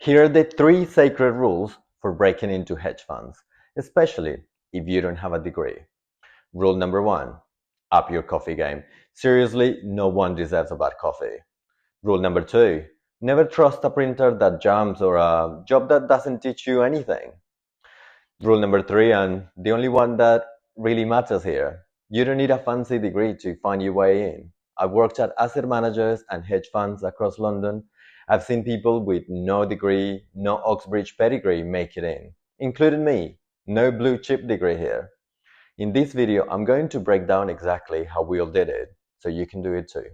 Here are the 3 sacred rules for breaking into hedge funds, especially if you don't have a degree. Rule number 1, up your coffee game. Seriously, no one deserves a bad coffee. Rule number 2, never trust a printer that jams or a job that doesn't teach you anything. Rule number 3, and the only one that really matters here, you don't need a fancy degree to find your way in. I've worked at asset managers and hedge funds across London. I've seen people with no degree, no Oxbridge pedigree make it in, including me. No blue chip degree here. In this video, I'm going to break down exactly how we all did it, so you can do it too.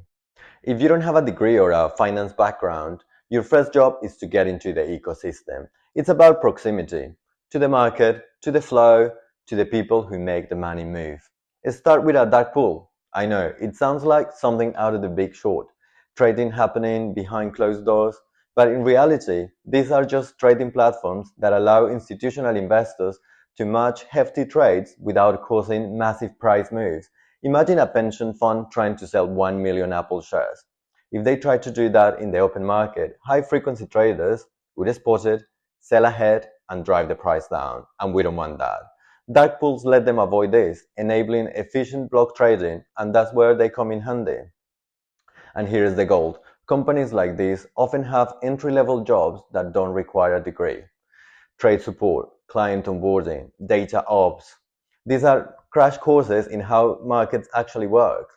If you don't have a degree or a finance background, your first job is to get into the ecosystem. It's about proximity to the market, to the flow, to the people who make the money move. Start with a dark pool. I know, it sounds like something out of The Big Short, trading happening behind closed doors, but in reality, these are just trading platforms that allow institutional investors to match hefty trades without causing massive price moves. Imagine a pension fund trying to sell 1 million Apple shares. If they tried to do that in the open market, high-frequency traders would spot it, sell ahead, and drive the price down, and we don't want that. Dark pools let them avoid this, enabling efficient block trading, and that's where they come in handy. And here's the gold. Companies like this often have entry-level jobs that don't require a degree. Trade support, client onboarding, data ops. These are crash courses in how markets actually work.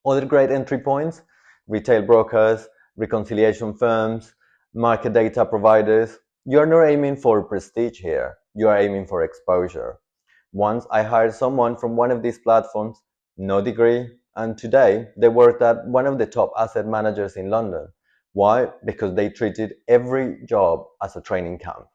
Other great entry points, retail brokers, reconciliation firms, market data providers. You're not aiming for prestige here, you are aiming for exposure. Once I hired someone from one of these platforms, no degree, and today they worked at one of the top asset managers in London. Why? Because they treated every job as a training camp.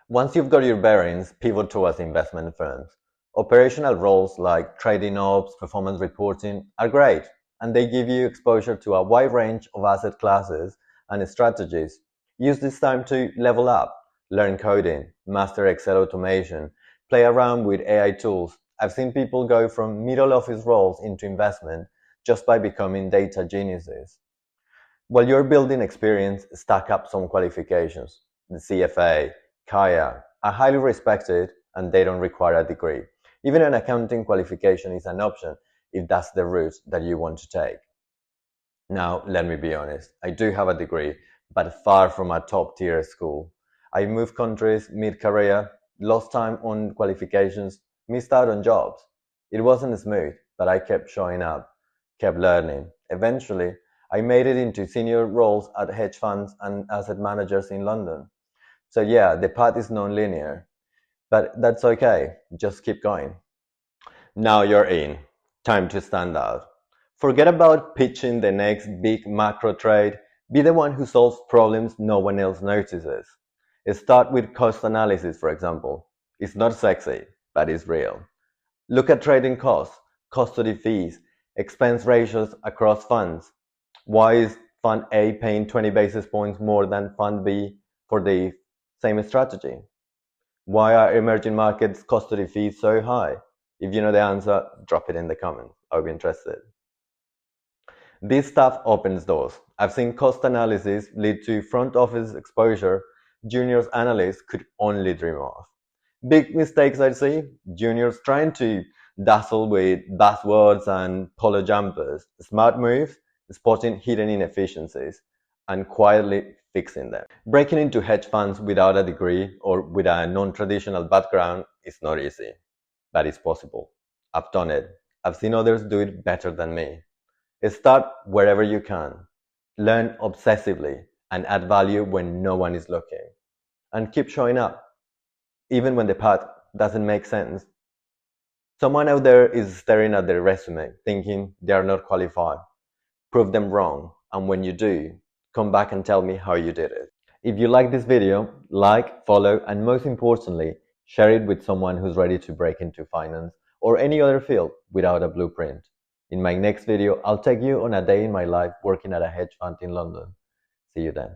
Once you've got your bearings, pivot towards investment firms. Operational roles like trading ops, performance reporting are great, and they give you exposure to a wide range of asset classes and strategies. Use this time to level up, learn coding, master Excel automation, play around with AI tools. I've seen people go from middle office roles into investment just by becoming data geniuses. While you're building experience, stack up some qualifications. The CFA, Kaya are highly respected and they don't require a degree. Even an accounting qualification is an option if that's the route that you want to take. Now, let me be honest, I do have a degree, but far from a top-tier school. I moved countries mid-career, lost time on qualifications, missed out on jobs. It wasn't smooth, but I kept showing up, kept learning. Eventually, I made it into senior roles at hedge funds and asset managers in London. So yeah, the path is non-linear, but that's okay, just keep going. Now you're in. Time to stand out. Forget about pitching the next big macro trade. Be the one who solves problems no one else notices. Start with cost analysis, for example. It's not sexy, but it's real. Look at trading costs, custody fees, expense ratios across funds. Why is Fund A paying 20 basis points more than Fund B for the same strategy? Why are emerging markets custody fees so high? If you know the answer, drop it in the comments. I'll be interested. This stuff opens doors. I've seen cost analysis lead to front office exposure juniors analysts could only dream of. Big mistakes I see, juniors trying to dazzle with buzzwords and polo jumpers. Smart moves, spotting hidden inefficiencies and quietly fixing them. Breaking into hedge funds without a degree or with a non-traditional background is not easy, but it's possible. I've done it. I've seen others do it better than me. Start wherever you can. Learn obsessively and add value when no one is looking. And keep showing up, even when the path doesn't make sense. Someone out there is staring at their resume, thinking they are not qualified. Prove them wrong, and when you do, come back and tell me how you did it. If you like this video, like, follow, and most importantly, share it with someone who's ready to break into finance or any other field without a blueprint. In my next video, I'll take you on a day in my life working at a hedge fund in London. See you then.